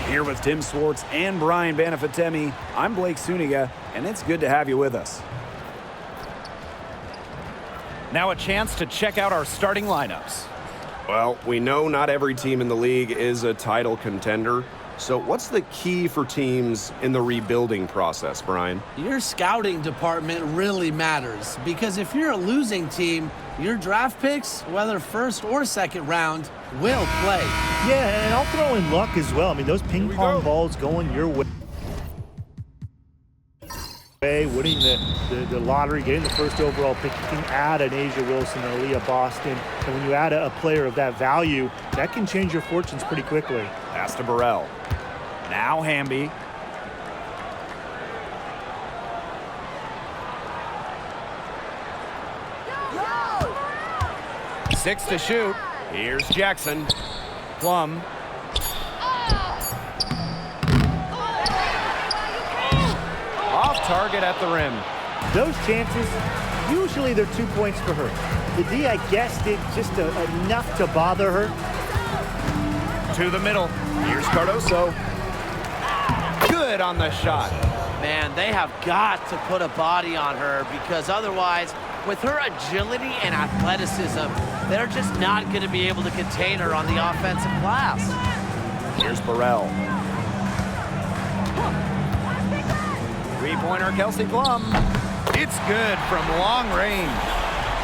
Here with Tim Swartz and Brian Banafitemi, I'm Blake Suniga, and it's good to have you with us. Now a chance to check out our starting lineups. Well, we know not every team in the league is a title contender. So what's the key for teams in the rebuilding process, Brian? Your scouting department really matters, because if you're a losing team, your draft picks, whether first or second round, will play. Yeah, and I'll throw in luck as well. I mean, those ping pong balls going your way. Winning the lottery, getting the first overall pick, you can add an Asia Wilson or Aaliyah Boston. And when you add a player of that value, that can change your fortunes pretty quickly. Pass to Burrell. Now Hamby. Six to shoot. Here's Jackson. Plum. Off target at the rim. Those chances, usually they're 2 points for her. The D, I guess, did just enough to bother her. To the middle. Here's Cardoso. Good on the shot. Man, they have got to put a body on her, because otherwise, with her agility and athleticism, they're just not going to be able to contain her on the offensive glass. Here's Burrell. Three-pointer, Kelsey Plum. It's good from long range.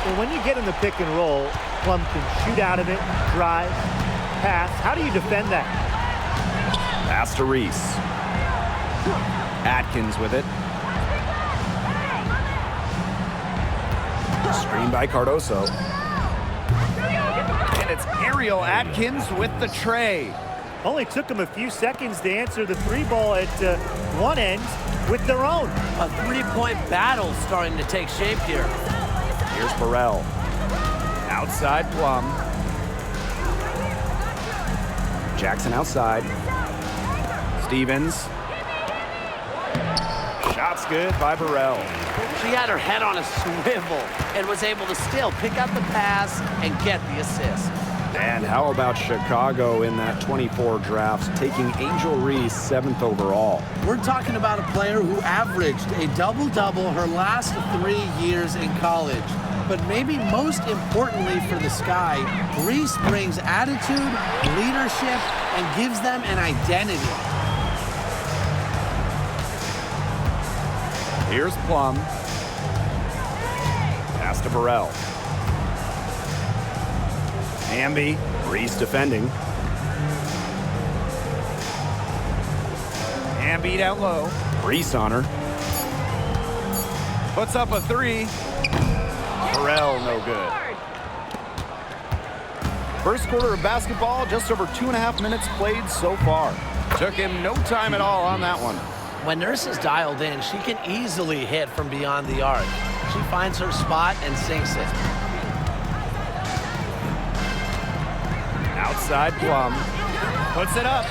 Well, when you get in the pick and roll, Plum can shoot out of it, drive, pass. How do you defend that? Pass to Reese. Atkins with it. Screen by Cardoso. And it's Ariel Atkins with the tray. Only took him a few seconds to answer the three ball at one end with their own. A three-point battle starting to take shape here. Here's Burrell. Outside Plum. Jackson outside. Stevens. Shot's good by Burrell. She had her head on a swivel and was able to still pick up the pass and get the assist. And how about Chicago in that 24 draft, taking Angel Reese 7th overall? We're talking about a player who averaged a double-double her last 3 years in college. But maybe most importantly for the Sky, Reese brings attitude, leadership, and gives them an identity. Here's Plum. Pass to Burrell. Hamby, Reese defending. Hamby down low. Reese on her. Puts up a three. Burrell no good. First quarter of basketball, just over 2.5 minutes played so far. Took him no time at all on that one. When Nurse is dialed in, she can easily hit from beyond the arc. She finds her spot and sinks it. Outside Plum. Puts it up.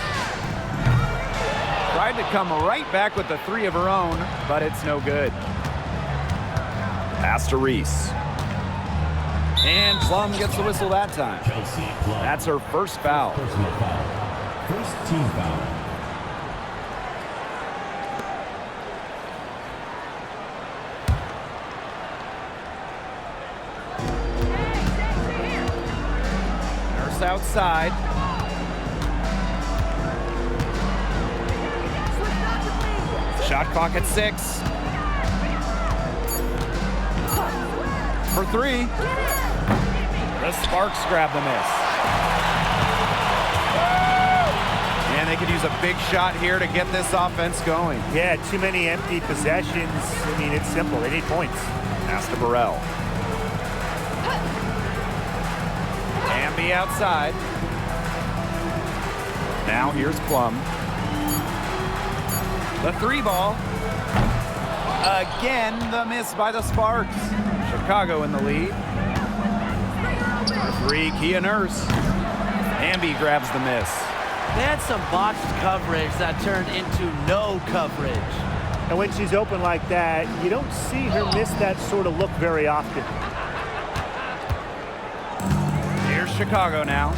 Tried to come right back with the three of her own, but it's no good. Pass to Reese. And Plum gets the whistle that time. That's her first foul. First team foul. Nurse outside. Shot clock at 6. For 3. The Sparks grab the miss. And they could use a big shot here to get this offense going. Yeah, too many empty possessions. I mean, it's simple. They need points. Pass to Burrell. Hamby outside. Now here's Plum. The 3 ball. Again, the miss by the Sparks. Chicago in the lead. For 3, Kia Nurse. Hamby grabs the miss. They had some botched coverage that turned into no coverage. And when she's open like that, you don't see her miss that sort of look very often. Here's Chicago now.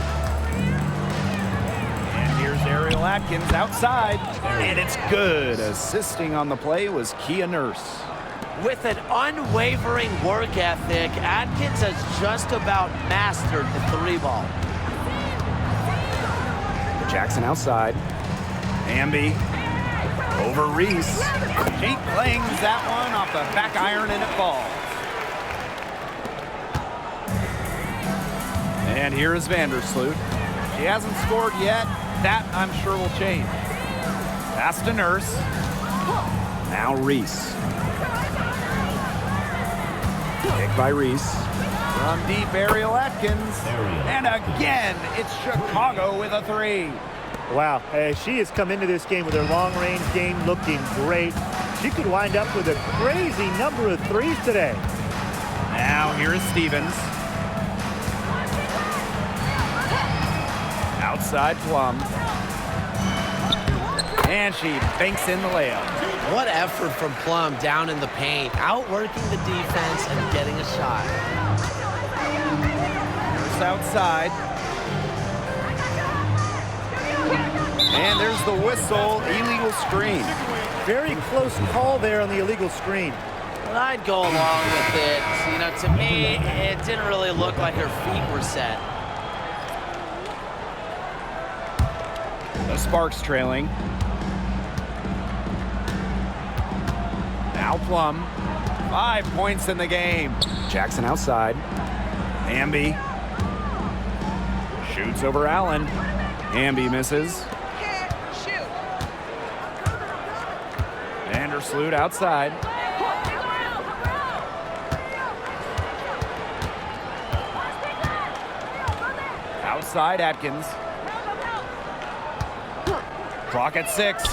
And here's Ariel Atkins outside, and it's good. Assisting on the play was Kia Nurse. With an unwavering work ethic, Atkins has just about mastered the three ball. Jackson outside. Amby over Reese. She clings that one off the back iron and it falls. And here is Vandersloot. She hasn't scored yet. That, I'm sure, will change. Pass to Nurse. Now Reese. Kick by Reese. From deep, Ariel Atkins. And again, it's Chicago with a three. Wow, she has come into this game with her long-range game looking great. She could wind up with a crazy number of threes today. Now here is Stevens. Outside Plum. And she banks in the layup. What effort from Plum down in the paint, outworking the defense and getting a shot. First outside. And there's the whistle, illegal screen. Very close call there on the illegal screen. But I'd go along with it. You know, to me, it didn't really look like her feet were set. The Sparks trailing. Now Plum. 5 points in the game. Jackson outside. Amby. Shoots over Allen. Amby misses. Vandersloot outside. Outside Atkins. Clock at 6.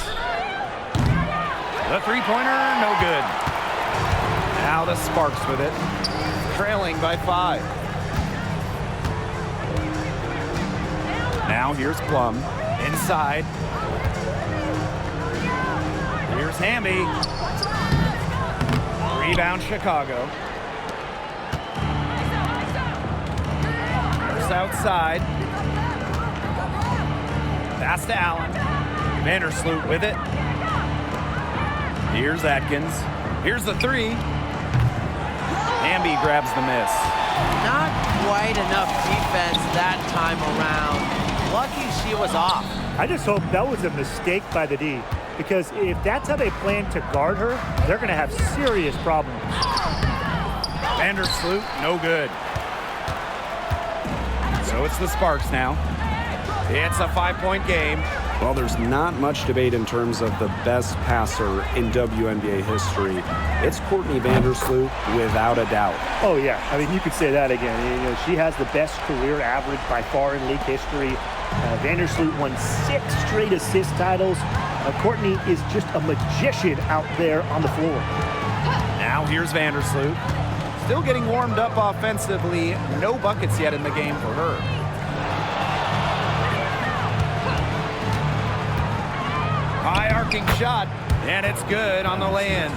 The three-pointer, no good. Now the Sparks with it. Trailing by 5. Now here's Plum. Inside. Here's Hamby. Rebound Chicago. First outside. Pass to Allen. Vandersloot with it. Here's Atkins. Here's the three. Hamby grabs the miss. Not quite enough defense that time around. Lucky she was off. I just hope that was a mistake by the D, because if that's how they plan to guard her, they're going to have serious problems. Vandersloot, no good. So it's the Sparks now. It's a 5-point game. Well, there's not much debate in terms of the best passer in WNBA history. It's Courtney Vandersloot, without a doubt. Oh, yeah. I mean, you could say that again. You know, she has the best career average by far in league history. Vandersloot won 6 straight assist titles. Courtney is just a magician out there on the floor. Now here's Vandersloot. Still getting warmed up offensively. No buckets yet in the game for her. High arcing shot, and it's good on the lay-in.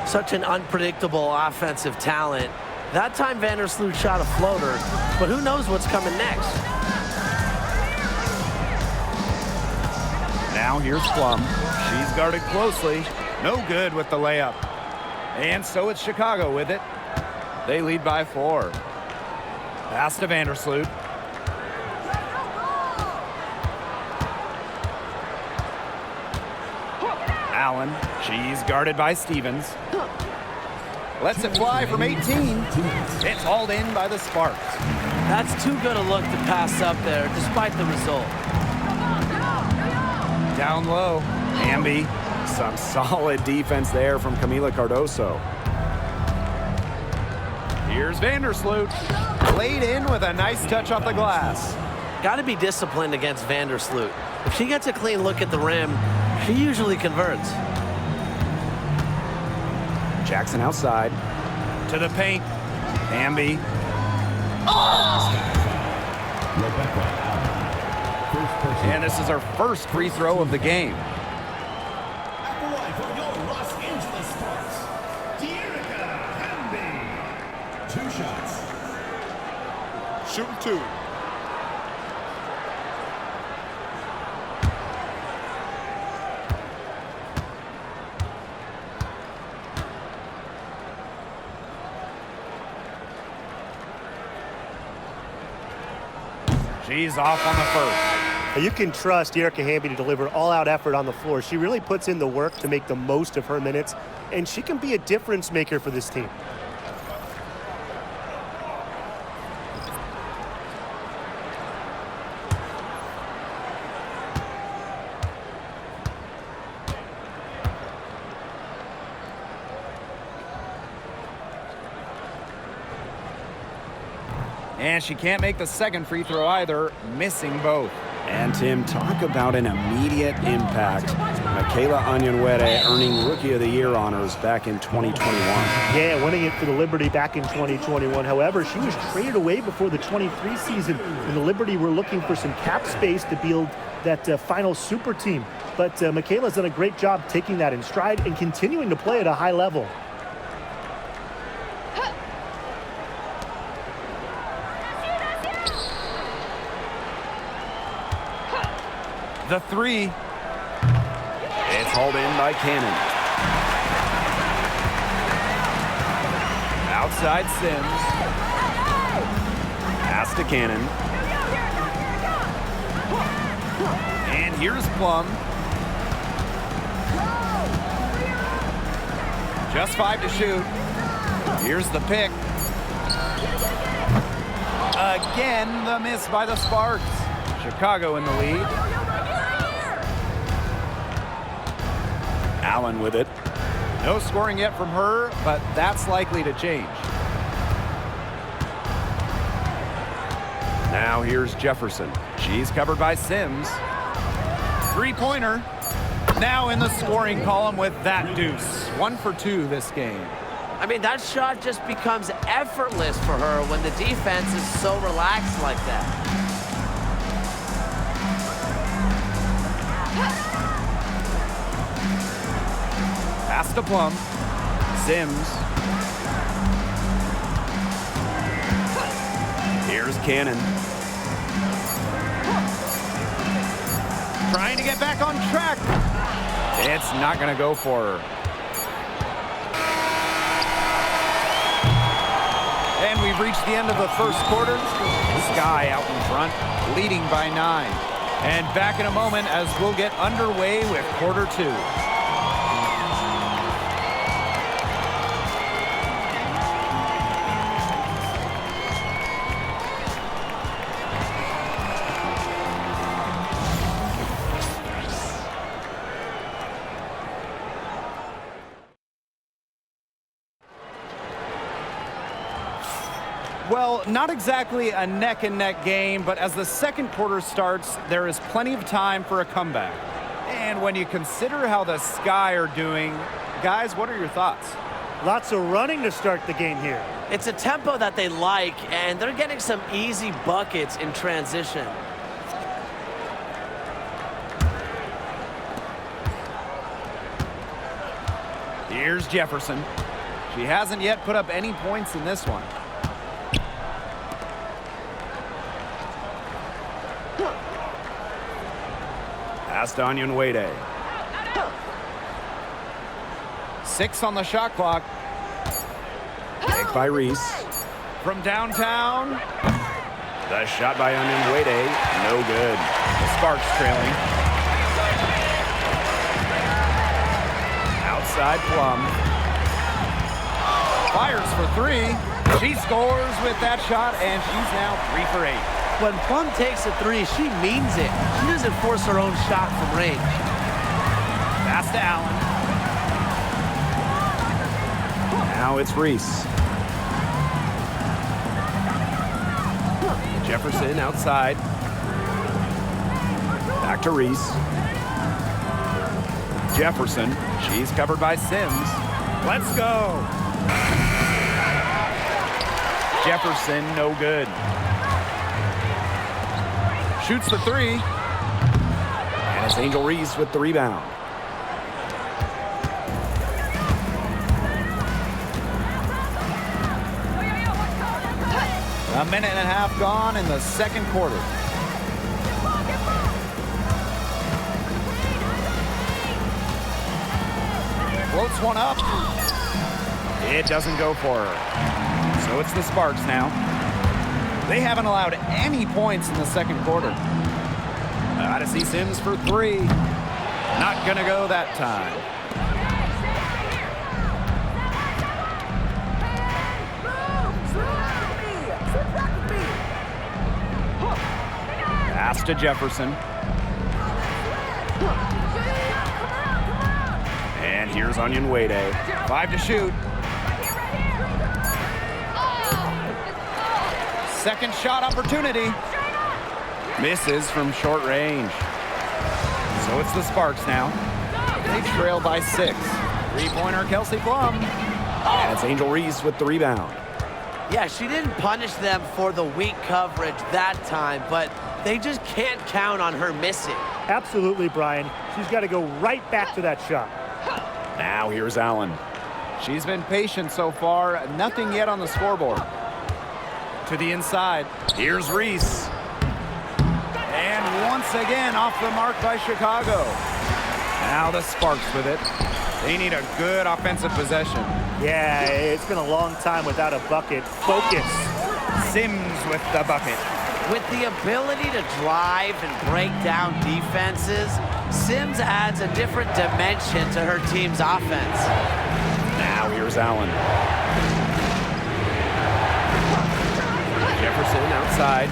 Such an unpredictable offensive talent. That time Vandersloot shot a floater, but who knows what's coming next. Now here's Plum. She's guarded closely. No good with the layup. And so it's Chicago with it. They lead by 4. Pass to Vandersloot. Allen. She's guarded by Stevens. Lets it fly from 18. It's hauled in by the Sparks. That's too good a look to pass up there, despite the result. Down low. Amby. Some solid defense there from Camila Cardoso. Here's Vandersloot. Laid in with a nice touch off the glass. Got to be disciplined against Vandersloot. If she gets a clean look at the rim, she usually converts. Jackson outside. To the paint. Amby. And this is her first free throw of the game. Shooting 2. She's off on the first. You can trust Erica Hamby to deliver all-out effort on the floor. She really puts in the work to make the most of her minutes, and she can be a difference maker for this team. And she can't make the second free throw either, missing both. And Tim, talk about an immediate impact. Michaela Onyenwere earning Rookie of the Year honors back in 2021. Yeah, winning it for the Liberty back in 2021. However, she was traded away before the 23 season, and the Liberty were looking for some cap space to build that final super team. But Michaela's done a great job taking that in stride and continuing to play at a high level. The three. It's hauled in by Cannon. Outside Sims. Pass to Cannon. And here's Plum. Just 5 to shoot. Here's the pick. Again, the miss by the Sparks. Chicago in the lead. Allen with it. No scoring yet from her, but that's likely to change. Now here's Jefferson. She's covered by Sims. Three-pointer. Now in the scoring column with that deuce. 1 for 2 this game. I mean, that shot just becomes effortless for her when the defense is so relaxed like that. Pass to Plum. Sims. Here's Cannon. Trying to get back on track. It's not going to go for her. And we've reached the end of the first quarter. Sky out in front, leading by 9. And back in a moment as we'll get underway with quarter 2. Well, not exactly a neck-and-neck game, but as the second quarter starts, there is plenty of time for a comeback. And when you consider how the Sky are doing, guys, what are your thoughts? Lots of running to start the game here. It's a tempo that they like, and they're getting some easy buckets in transition. Here's Jefferson. She hasn't yet put up any points in this one. Pass to Onyenwere. 6 on the shot clock. Take by Reese. From downtown. The shot by Onyenwere. No good. The Sparks trailing. Outside Plum. Fires for 3. She scores with that shot, and she's now 3 for 8. When Plum takes a 3, she means it. She doesn't force her own shot from range. Pass to Allen. Now it's Reese. Jefferson outside. Back to Reese. Jefferson. She's covered by Sims. Let's go. Jefferson, no good. Shoots the 3. And it's Angel Reese with the rebound. A minute and a half gone in the second quarter. Floats one up. It doesn't go for her. So it's the Sparks now. They haven't allowed any points in the second quarter. Gotta see Sims for three. Not gonna go that time. Pass to Jefferson. And here's Onion Wade. 5 to shoot. Second shot opportunity. Misses from short range. So it's the Sparks now. They trail by 6. Three-pointer Kelsey Plum. And it's Angel Reese with the rebound. Yeah, she didn't punish them for the weak coverage that time, but they just can't count on her missing. Absolutely, Brian. She's got to go right back to that shot. Now here's Allen. She's been patient so far. Nothing yet on the scoreboard. To the inside. Here's Reese. And once again off the mark by Chicago. Now the Sparks with it. They need a good offensive possession. Yeah, it's been a long time without a bucket. Focus. Sims with the bucket. With the ability to drive and break down defenses, Sims adds a different dimension to her team's offense. Now here's Allen. Jefferson outside.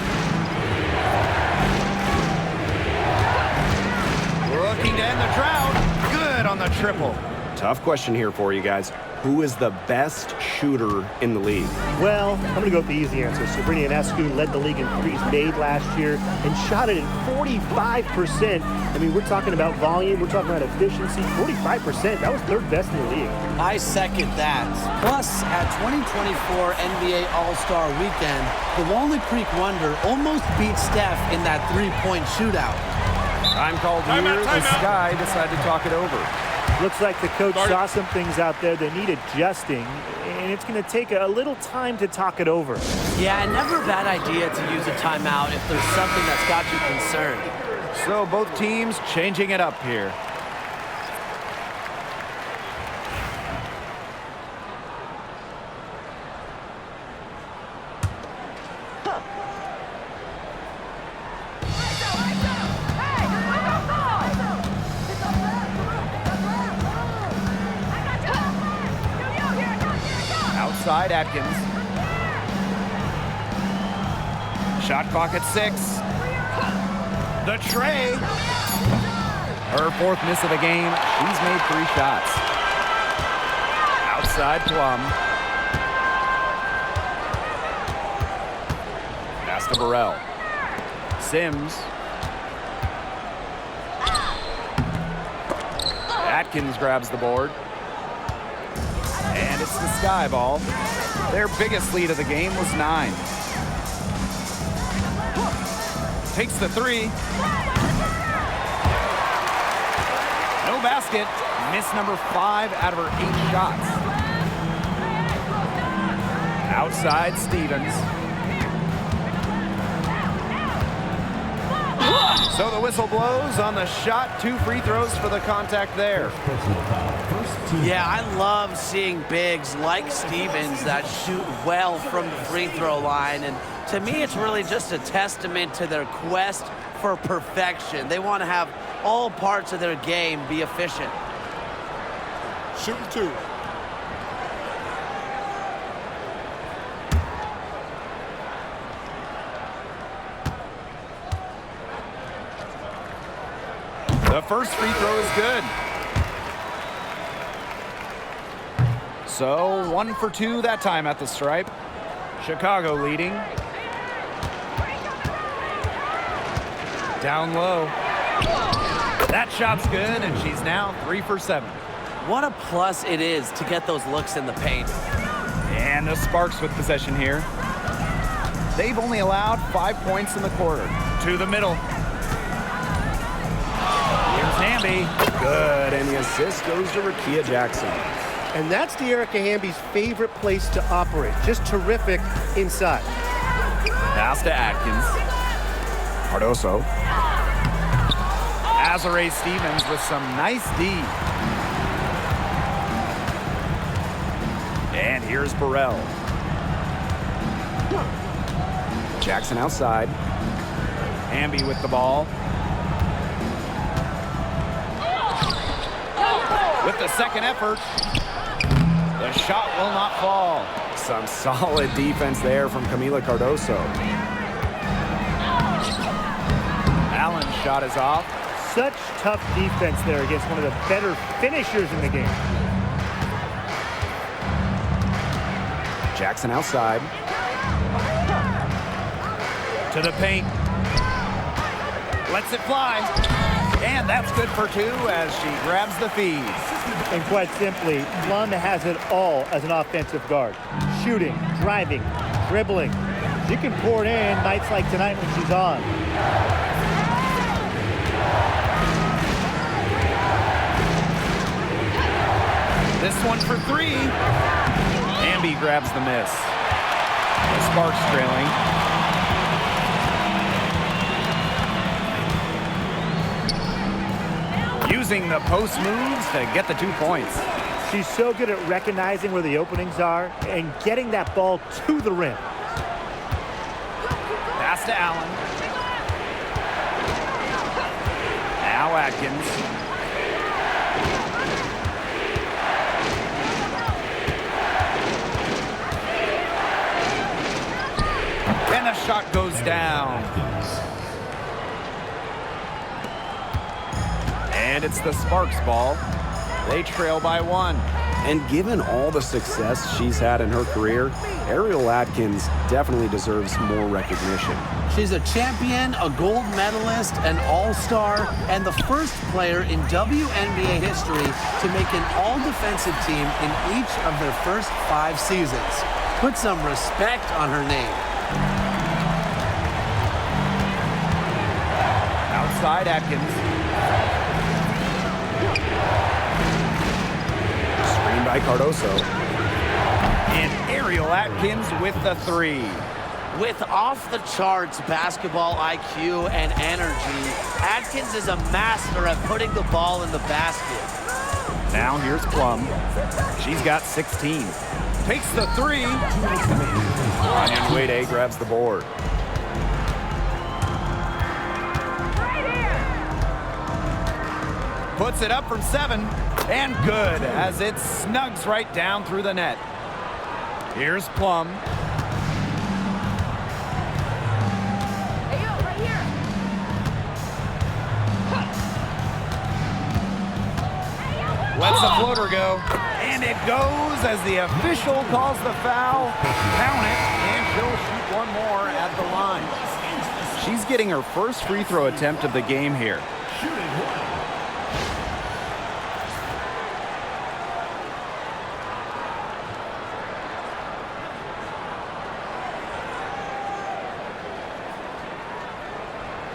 Looking to end the drought. Good on the triple. Tough question here for you guys. Who is the best shooter in the league? Well, I'm going to go with the easy answer. Sabrina Ionescu led the league in threes made last year and shot it at 45%. I mean, we're talking about volume. We're talking about efficiency. 45%. That was third best in the league. I second that. Plus, at 2024 NBA All-Star Weekend, the Walnut Creek Wonder almost beat Steph in that three-point shootout. Time called here. The Sky decided to talk it over. Looks like the coach saw some things out there that need adjusting, and it's going to take a little time to talk it over. Yeah, never a bad idea to use a timeout if there's something that's got you concerned. So both teams changing it up here. Outside Atkins. Shot clock at 6. The tray. Her fourth miss of the game. She's made 3 shots. Outside Plum. Pass to Burrell. Sims. Atkins grabs the board. And it's the Sky ball. Their biggest lead of the game was 9. Takes the 3. No basket. Miss number 5 out of her 8 shots. Outside Stevens. So the whistle blows on the shot. 2 free throws for the contact there. Yeah, I love seeing bigs like Stevens that shoot well from the free throw line. And to me, it's really just a testament to their quest for perfection. They want to have all parts of their game be efficient. Shooting 2. The first free throw is good. So 1 for 2 that time at the stripe. Chicago leading. Down low. That shot's good, and she's now 3 for 7. What a plus it is to get those looks in the paint. And the Sparks with possession here. They've only allowed 5 points in the quarter. To the middle. Here's Hamby. Good, and the assist goes to Rakia Jackson. And that's the Erica Hamby's favorite place to operate. Just terrific inside. Pass to Atkins. Cardoso. Azare Stevens with some nice D. And here's Burrell. Jackson outside. Hamby with the ball. With the second effort, the shot will not fall. Some solid defense there from Camila Cardoso. Allen's shot is off. Such tough defense there against one of the better finishers in the game. Jackson outside. To the paint. Lets it fly. And that's good for two as she grabs the feed. And quite simply, Plum has it all as an offensive guard. Shooting, driving, dribbling. She can pour it in nights like tonight when she's on. This one for three. Hamby grabs the miss. The Sparks trailing. Using the post moves to get the 2 points. She's so good at recognizing where the openings are and getting that ball to the rim. Pass to Allen. Now Atkins. And the shot goes down. And it's the Sparks ball. They trail by 1. And given all the success she's had in her career, Ariel Atkins definitely deserves more recognition. She's a champion, a gold medalist, an all-star, and the first player in WNBA history to make an all-defensive team in each of their first 5 seasons. Put some respect on her name. Outside Atkins. Screen by Cardoso. And Ariel Atkins with the 3. With off-the-charts basketball IQ and energy, Atkins is a master at putting the ball in the basket. Now here's Plum. She's got 16. Takes the 3. And Wade grabs the board. Puts it up from 7. And good as it snugs right down through the net. Here's Plum. Lets the floater go. And it goes as the official calls the foul. Count it, and she'll shoot one more at the line. She's getting her first free throw attempt of the game here.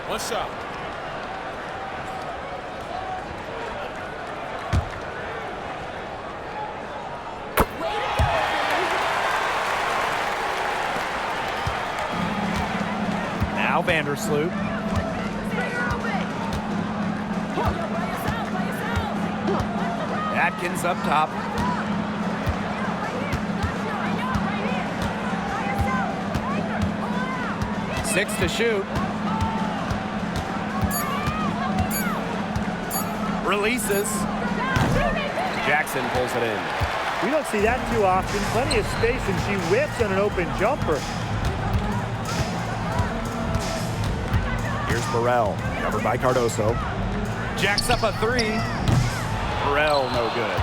One shot. Now Vandersloot. Atkins up top. Six to shoot. Releases. Jackson pulls it in. We don't see that too often. Plenty of space, and she whips on an open jumper. Here's Burrell, covered by Cardoso. Jacks up a 3. Burrell, no good.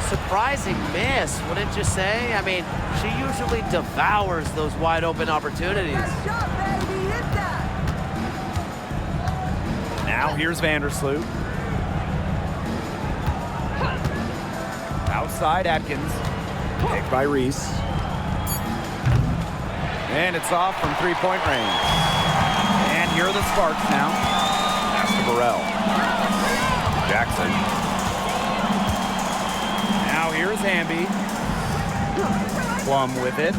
Surprising miss, wouldn't you say? I mean, she usually devours those wide open opportunities. Now here's Vandersloot. Outside Atkins. Picked by Reese. And it's off from 3-point range. And here are the Sparks now. Pass to Burrell. Jackson. Now here's Hamby. Plum with it.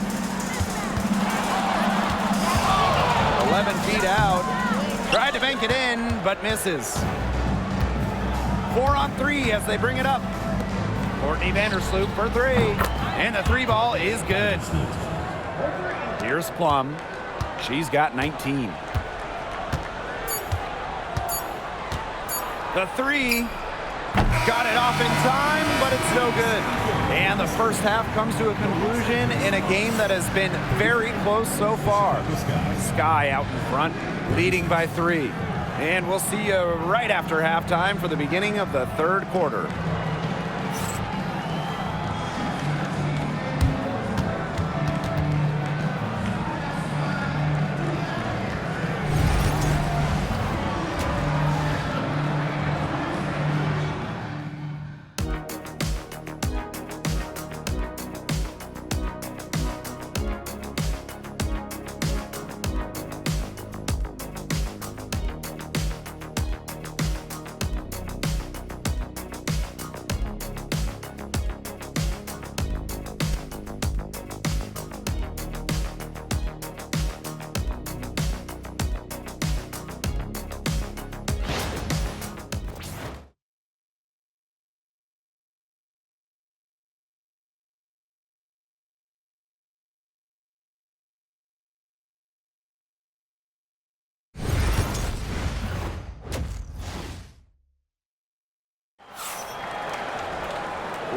11 feet out. Tried to bank it in, but misses. 4 on 3 as they bring it up. Courtney Vandersloot for 3. And the 3 ball is good. Here's Plum. She's got 19. The three. Got it off in time, but it's no good. And the first half comes to a conclusion in a game that has been very close so far. Sky out in front, leading by 3. And we'll see you right after halftime for the beginning of the third quarter.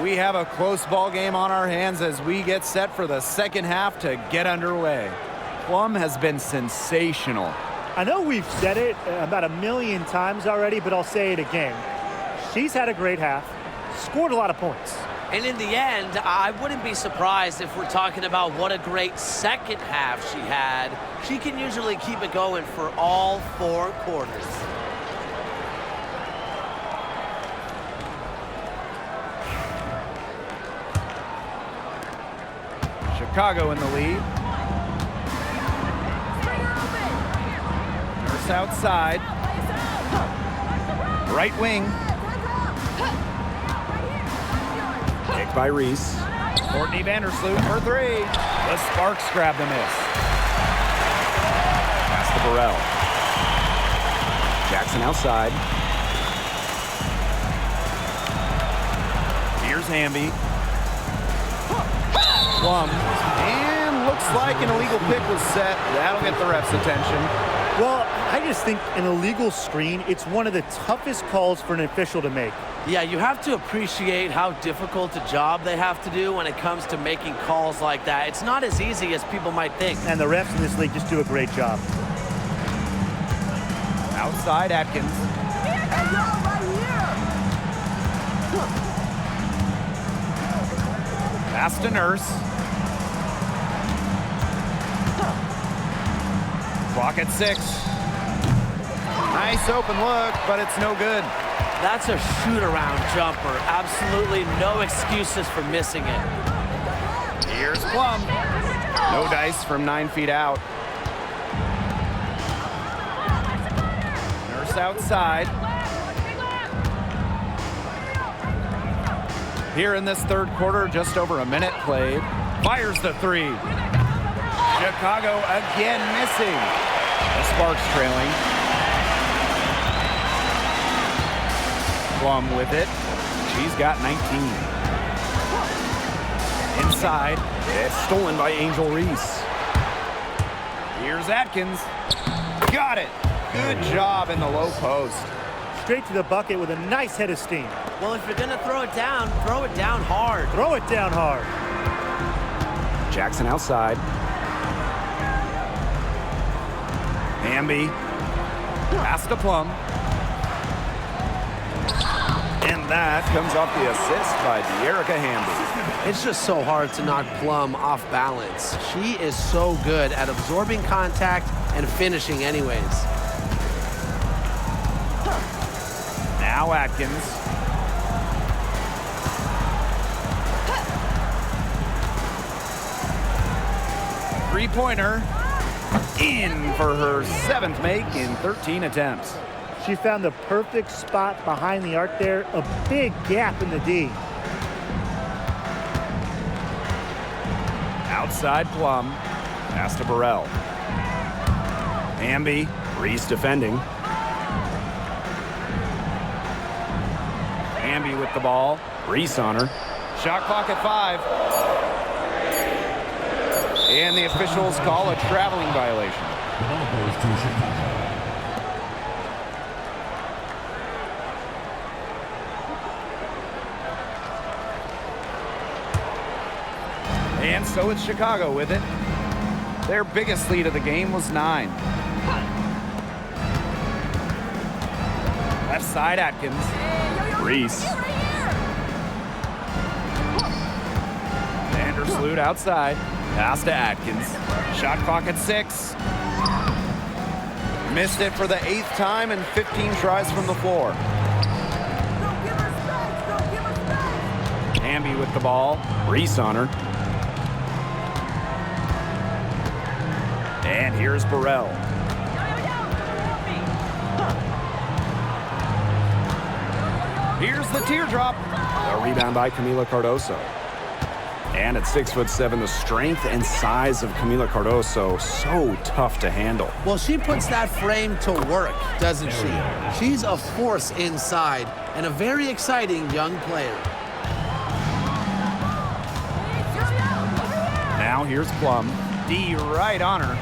We have a close ball game on our hands as we get set for the second half to get underway. Plum has been sensational. I know we've said it about a million times already, but I'll say it again. She's had a great half, scored a lot of points. And in the end, I wouldn't be surprised if we're talking about what a great second half she had. She can usually keep it going for all 4 quarters. Chicago in the lead. Nurse outside. Right wing. Picked by Reese. Courtney Vandersloot for 3. The Sparks grab the miss. Pass to Burrell. Jackson outside. Here's Hamby. Plum. And looks like an illegal pick was set. That'll get the ref's attention. Well, I just think an illegal screen, it's one of the toughest calls for an official to make. Yeah, you have to appreciate how difficult a job they have to do when it comes to making calls like that. It's not as easy as people might think. And the refs in this league just do a great job. Outside Atkins. Pass to Nurse. Clock at 6. Nice open look, but it's no good. That's a shoot-around jumper. Absolutely no excuses for missing it. Here's Plum. No dice from 9 feet out. Nurse outside. Here in this third quarter, just over a minute played. Fires the 3. Chicago again missing. The Sparks trailing. Plum with it. She's got 19. Inside. It's stolen by Angel Reese. Here's Atkins. Got it. Good job in the low post. Straight to the bucket with a nice head of steam. Well, if you're going to throw it down hard. Throw it down hard. Jackson outside. Hamby. Pass to Plum. And that comes off the assist by De'Erica Hamby. It's just so hard to knock Plum off balance. She is so good at absorbing contact and finishing anyways. Now Atkins. Three-pointer. In for her 7th make in 13 attempts. She found the perfect spot behind the arc there, a big gap in the D. Outside Plum. Pass to Burrell. Hamby. Reese defending. Hamby with the ball. Reese on her. Shot clock at 5. And the officials call a traveling violation. The ball goes to Chicago. And so it's Chicago with it. Their biggest lead of the game was 9. Left side, Atkins. Reese. Vandersloot outside. Pass to Atkins. Shot clock at 6. Missed it for the 8th time in 15 tries from the floor. Hamby with the ball. Reese on her. And here's Burrell. Here's the teardrop. A rebound by Camila Cardoso. And at 6'7", the strength and size of Camila Cardoso, so tough to handle. Well, she puts that frame to work, doesn't she? She's a force inside and a very exciting young player. Now here's Plum. D right on her.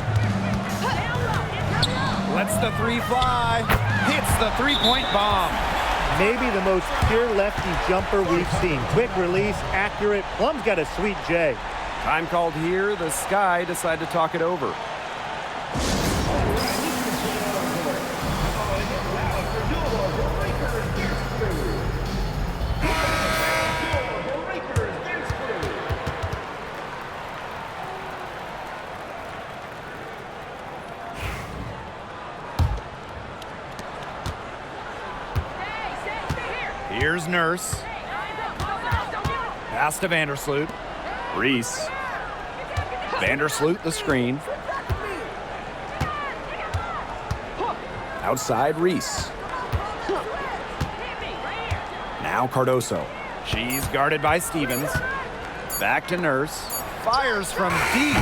Lets the 3 fly. Hits the 3-point bomb. Maybe the most pure lefty jumper we've seen. Quick release, accurate. Plum's got a sweet J. Time called here. The Sky decide to talk it over. Here's Nurse. Pass to Vandersloot. Reese. Vandersloot the screen. Outside, Reese. Now Cardoso. She's guarded by Stevens. Back to Nurse. Fires from deep.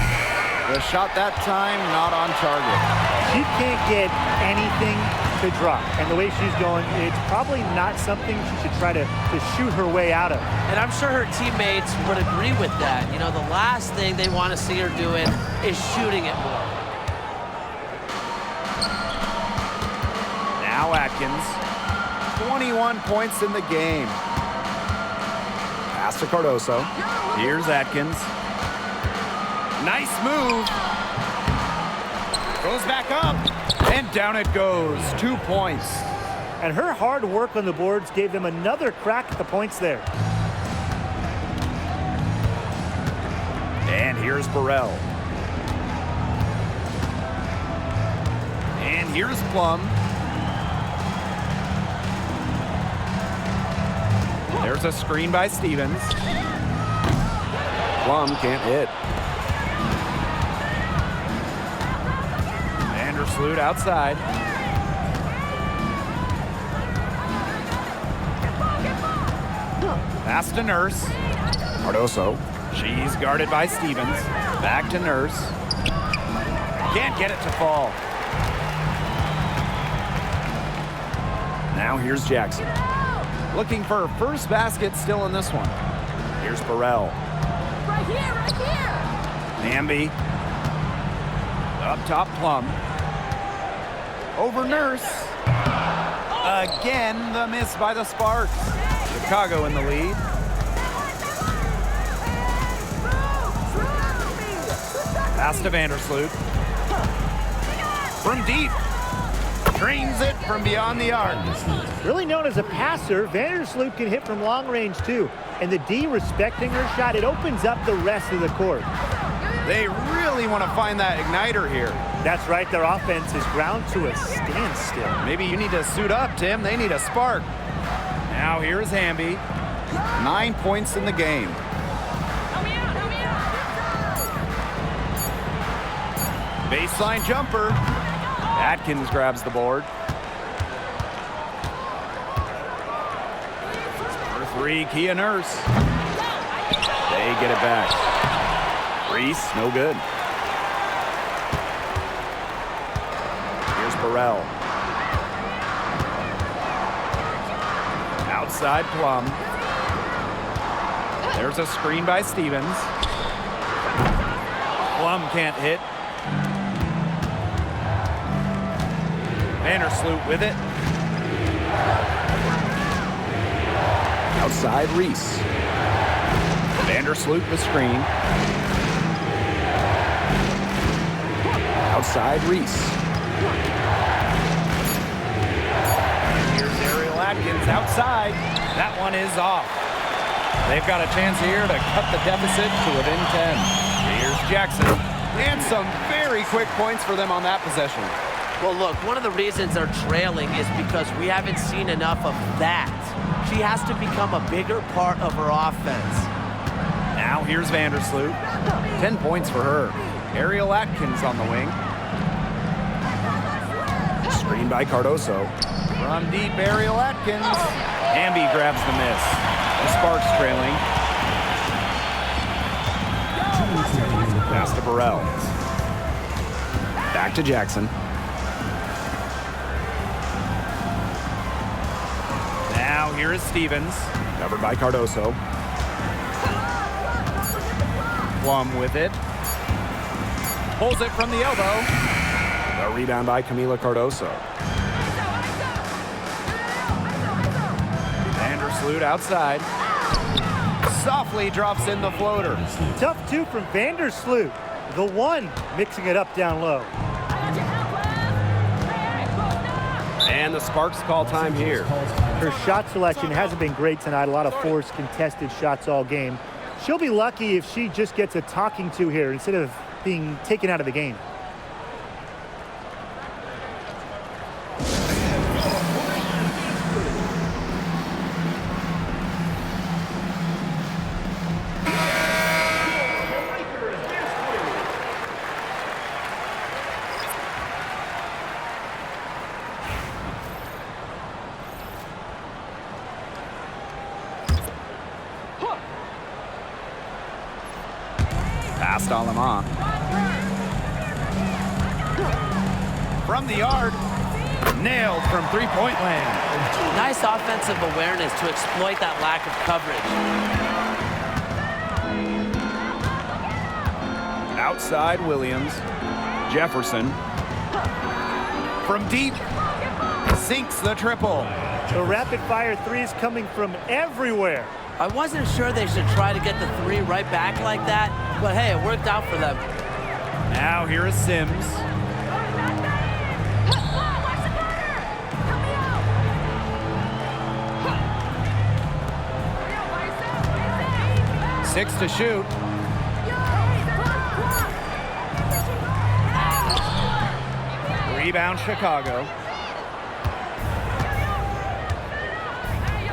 The shot that time not on target. She can't get anything to drop. And the way she's going, it's probably not something she should try to shoot her way out of. And I'm sure her teammates would agree with that. You know, the last thing they want to see her doing is shooting it more. Now Atkins. 21 points in the game. Pass to Cardoso. Here's Atkins. Nice move. Goes back up. And down it goes. 2 points. And her hard work on the boards gave them another crack at the points there. And here's Burrell. And here's Plum. There's a screen by Stevens. Plum can't hit. Vandersloot outside. Pass to Nurse. Cardoso. She's guarded by Stevens. Back to Nurse. Can't get it to fall. Now here's Jackson. Looking for her first basket still in this one. Here's Burrell. Right here. Namby. Up top, Plum. Over Nurse. Again, the miss by the Sparks. Chicago in the lead. Pass to Vandersloot. From deep. Drains it from beyond the arc. Really known as a passer, Vandersloot can hit from long range too. And the D respecting her shot, it opens up the rest of the court. They really want to find that igniter here. That's right, their offense is ground to a standstill. Maybe you need to suit up, Tim. They need a spark. Now here's Hamby. 9 points in the game. Baseline jumper. Atkins grabs the board. For 3, Kia Nurse. They get it back. Reese, no good. Here's Burrell. Outside Plum. There's a screen by Stevens. Plum can't hit. Vandersloot with it. Outside Reese. Vandersloot the screen. Outside Reese. Here's Ariel Atkins outside. That one is off. They've got a chance here to cut the deficit to within 10. Here's Jackson. And some very quick points for them on that possession. Well, look, one of the reasons they're trailing is because we haven't seen enough of that. She has to become a bigger part of her offense. Now here's Vandersloot. 10 points for her. Ariel Atkins on the wing. Screen by Cardoso. From deep, Ariel Atkins. Hamby grabs the miss. The Sparks trailing. Pass to Burrell. Back to Jackson. Now here is Stevens. Covered by Cardoso. Plum with it. Pulls it from the elbow. A rebound by Camila Cardoso. Vandersloot outside. Softly drops in the floater. Tough two from Vandersloot. The one mixing it up down low. And the Sparks call time here. Her shot selection hasn't been great tonight. A lot of forced contested shots all game. She'll be lucky if she just gets a talking to here instead of being taken out of the game. Past Alema. From the yard. Nailed from three-point land. Nice offensive awareness to exploit that lack of coverage. Outside Williams. Jefferson. From deep. Sinks the triple. The rapid-fire threes coming from everywhere. I wasn't sure they should try to get the three right back like that, but hey, it worked out for them. Now here is Sims. Six to shoot. Rebound Chicago.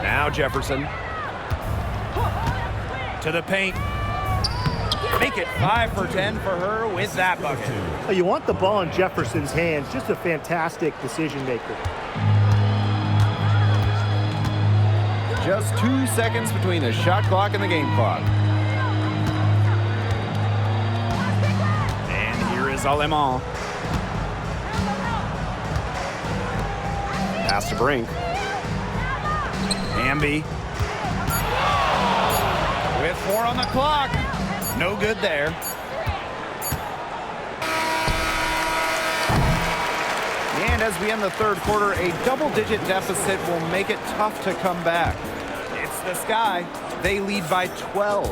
Now Jefferson. To the paint. Make it 5 for 10 for her with that bucket. Oh, you want the ball in Jefferson's hands. Just a fantastic decision maker. Just 2 seconds between the shot clock and the game clock. And here is Alema. Pass to Brink. Hamby. With 4 on the clock. No good there. And as we end the third quarter, a double-digit deficit will make it tough to come back. It's the Sky. They lead by 12.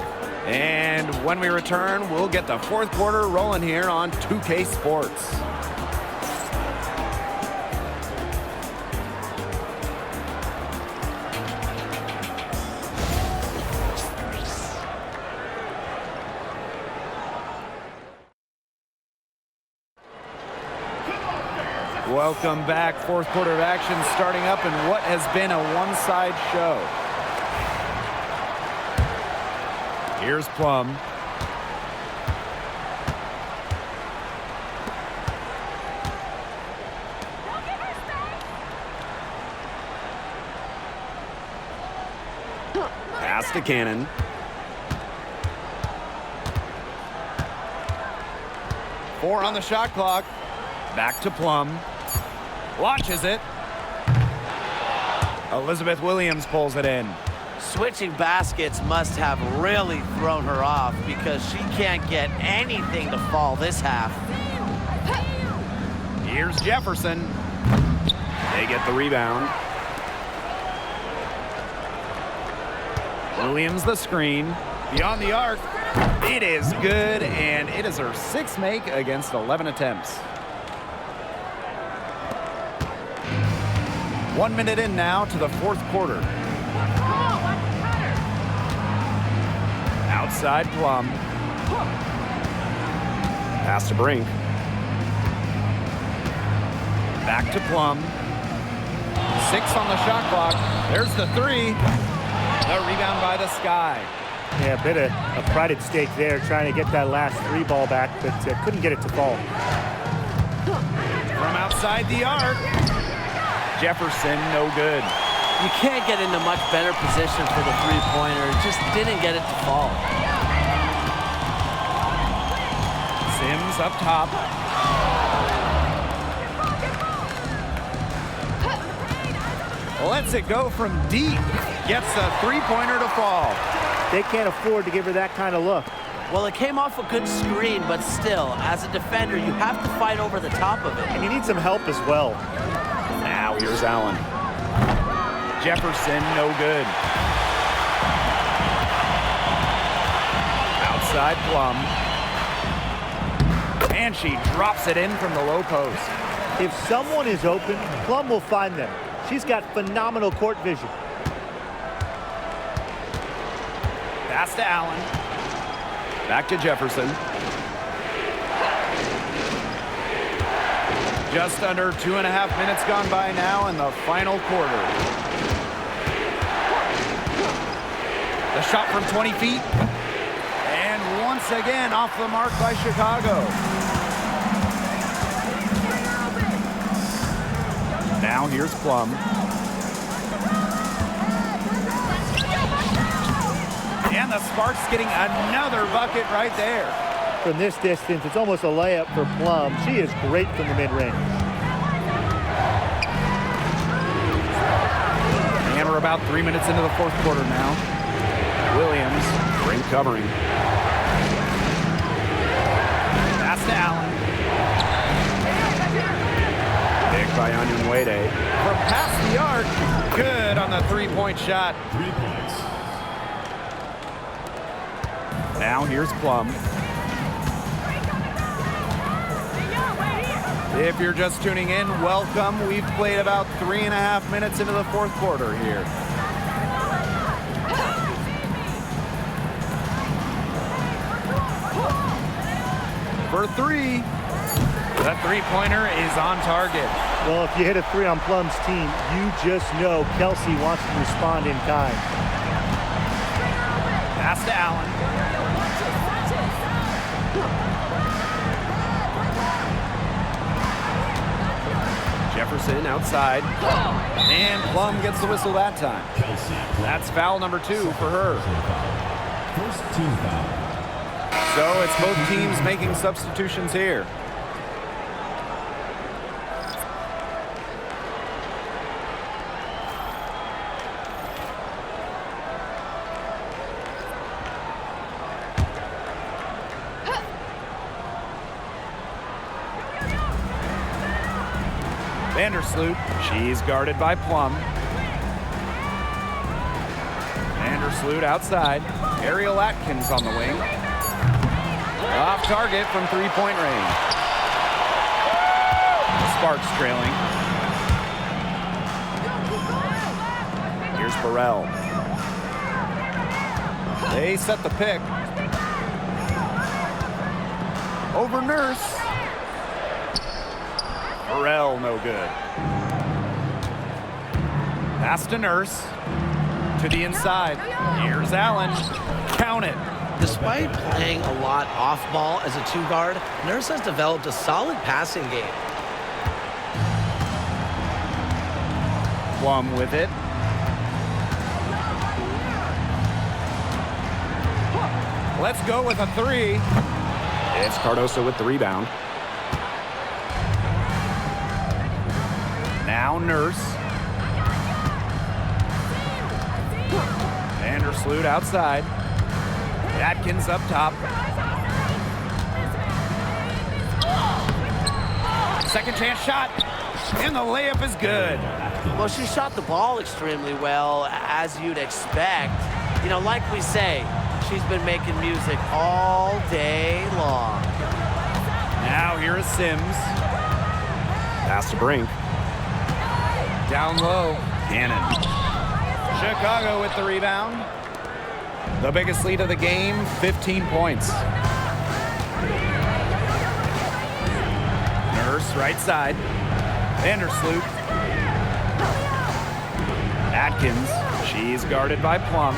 And when we return, we'll get the fourth quarter rolling here on 2K Sports. Welcome back. Fourth quarter of action starting up in what has been a one-side show. Here's Plum. Pass to Cannon. Four on the shot clock. Back to Plum. Launches it. Elizabeth Williams pulls it in. Switching baskets must have really thrown her off because she can't get anything to fall this half. Here's Jefferson. They get the rebound. Williams the screen. Beyond the arc. It is good, and it is her 6th make against 11 attempts. 1 minute in now to the 4th quarter. Outside Plum. Pass to Brink. Back to Plum. 6 on the shot clock. There's the 3. The rebound by the Sky. Yeah, a bit of a pride at stake there, trying to get that last 3 ball back, but couldn't get it to fall. From outside the arc. Jefferson, no good. You can't get into much better position for the three-pointer. Just didn't get it to fall. Sims up top. Lets it go from deep. Gets a three-pointer to fall. They can't afford to give her that kind of look. Well, it came off a good screen, but still, as a defender, you have to fight over the top of it. And you need some help as well. Now here's Allen. Jefferson, no good. Outside Plum. And she drops it in from the low post. If someone is open, Plum will find them. She's got phenomenal court vision. Pass to Allen. Back to Jefferson. Just under 2.5 minutes gone by now in the final quarter. The shot from 20 feet. And once again off the mark by Chicago. Now here's Plum. And the Sparks getting another bucket right there. From this distance, it's almost a layup for Plum. She is great from the mid-range. And we're about 3 minutes into the 4th quarter now. Williams. Brink covering. Pass to Allen. Pick by Onyenwere. From past the arc. Good on the three-point shot. 3 points. Now here's Plum. If you're just tuning in, welcome. We've played about 3.5 minutes into the 4th quarter here. For 3. That three-pointer is on target. Well, if you hit a 3 on Plum's team, you just know Kelsey wants to respond in kind. Pass to Allen. Jefferson outside. And Plum gets the whistle that time. Kelsey. That's foul number 2 for her. First team foul. So it's both teams making substitutions here. Vandersloot, she's guarded by Plum. Vandersloot outside. Ariel Atkins on the wing. Off target from three-point range. Sparks trailing. Here's Burrell. They set the pick. Over Nurse. Burrell, no good. Pass to Nurse. To the inside. Here's Allen. Count it. Despite playing a lot off ball as a 2-guard, Nurse has developed a solid passing game. Plum with it. Let's go with a 3. It's Cardoso with the rebound. Now Nurse. Vandersloot outside. Atkins up top. Second chance shot. And the layup is good. Well, she shot the ball extremely well, as you'd expect. You know, like we say, she's been making music all day long. Now here is Sims. Pass to Brink. Down low. Cannon. Chicago with the rebound. The biggest lead of the game, 15 points. Nurse, right side. Vandersloot. Atkins. She's guarded by Plum.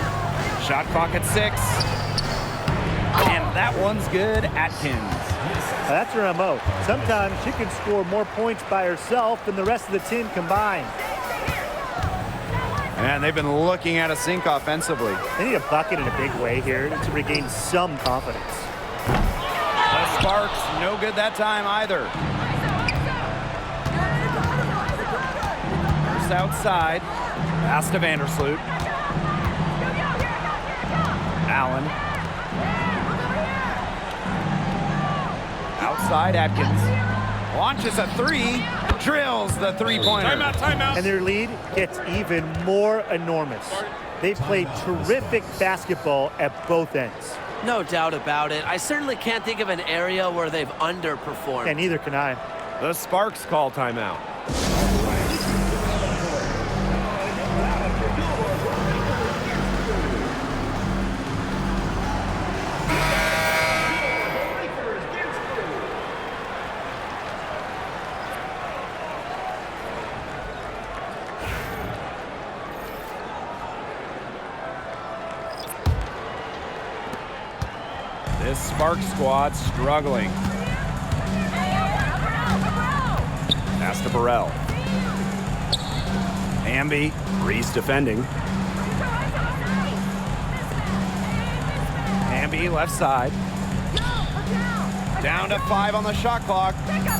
Shot clock at 6. And that one's good. Atkins. Now, that's her MO. Sometimes she can score more points by herself than the rest of the team combined. And they've been looking at a sink offensively. They need a bucket in a big way here to regain some confidence. The Sparks, no good that time either. First outside. Pass to Vandersloot. Allen. Outside Atkins. Launches a 3. Drills the three-pointer. Timeout, timeout. And their lead gets even more enormous. They've played terrific basketball at both ends. No doubt about it. I certainly can't think of an area where they've underperformed. And neither can I. The Sparks call timeout. This Sparks squad struggling. Pass to Burrell. Amby. Reese defending. Amby left side. Down to 5 on the shot clock.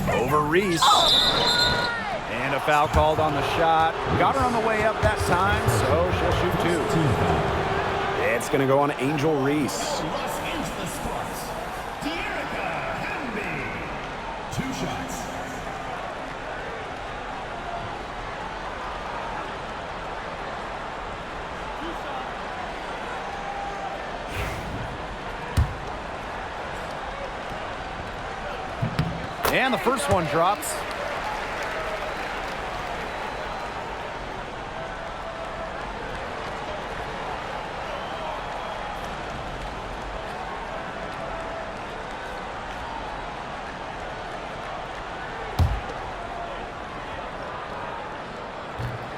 Over Reese. And a foul called on the shot. Got her on the way up that time, so she'll shoot 2. It's going to go on Angel Reese. And the first one drops.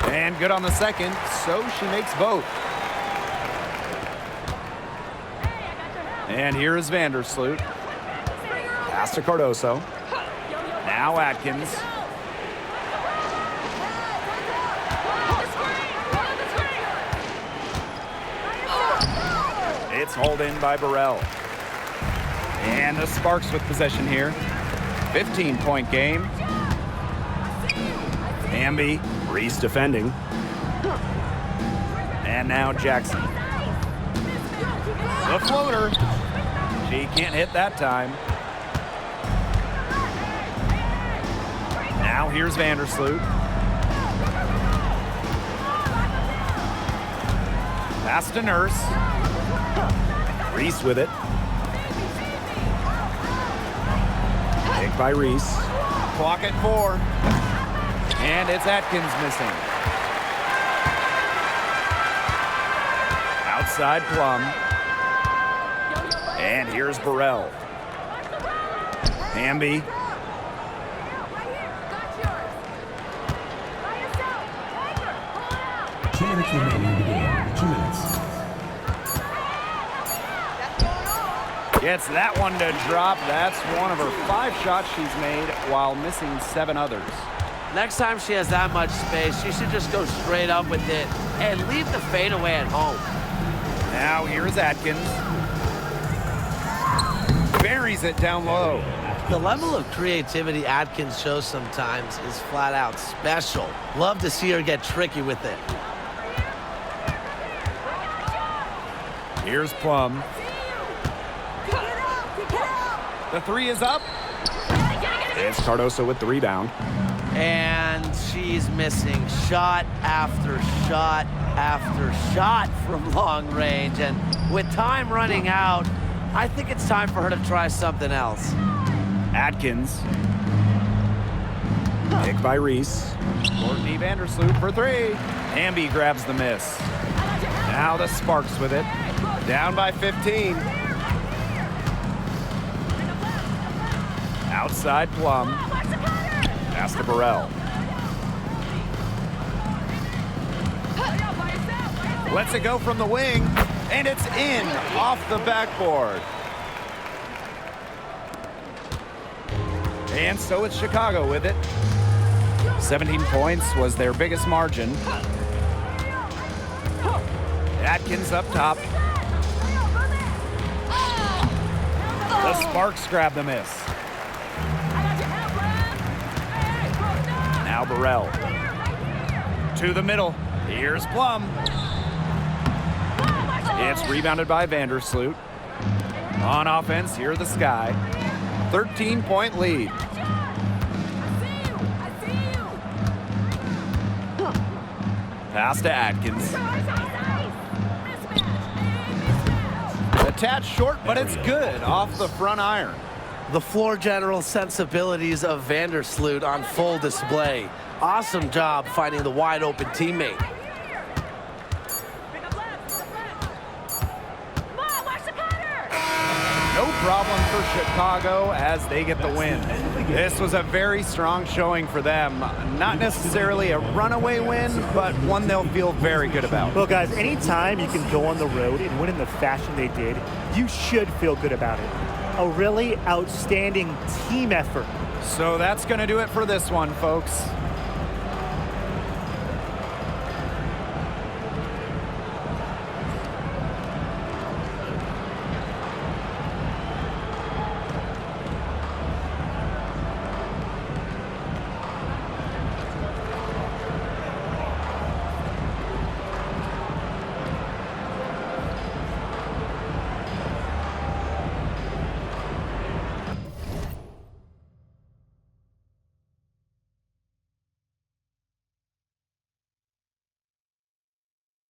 And good on the second, so she makes both. And here is Vandersloot. Pass to Cardoso. Now Atkins. It's hauled in by Burrell. And the Sparks with possession here. 15-point game. Amby. Reese defending. And now Jackson. The floater. She can't hit that time. Now here's Vandersloot. Pass to Nurse. Reese with it. Picked by Reese. Clock at 4. And it's Atkins missing. Outside Plum. And here's Burrell. Amby. 2 minutes remaining in the game. 2 minutes. Gets that one to drop. That's one of her 5 shots she's made while missing 7 others. Next time she has that much space, she should just go straight up with it and leave the fadeaway at home. Now here's Atkins. Buries it down low. The level of creativity Atkins shows sometimes is flat out special. Love to see her get tricky with it. Here's Plum. The 3 is up. It's Cardoso with the rebound. And she's missing shot after shot after shot from long range. And with time running out, I think it's time for her to try something else. Atkins. Picked by Reese. Courtney Vandersloot for three. Amby grabs the miss. Now the Sparks with it. Down by 15. Outside Plum. Pass to Burrell. Lets it go from the wing, and it's in off the backboard. And so it's Chicago with it. 17 points was their biggest margin. Atkins up top. The Sparks grab the miss. Now Burrell. To the middle. Here's Plum. It's rebounded by Vandersloot. On offense, here the Sky. 13-point lead. Pass to Atkins. A tad short, but it's good off the front iron. The floor general sensibilities of Vandersloot on full display. Awesome job finding the wide open teammate. No problem for Chicago as they get the win. This was a very strong showing for them. Not necessarily a runaway win, but one they'll feel very good about. Well, guys, anytime you can go on the road and win in the fashion they did, you should feel good about it. A really outstanding team effort. So that's going to do it for this one, folks.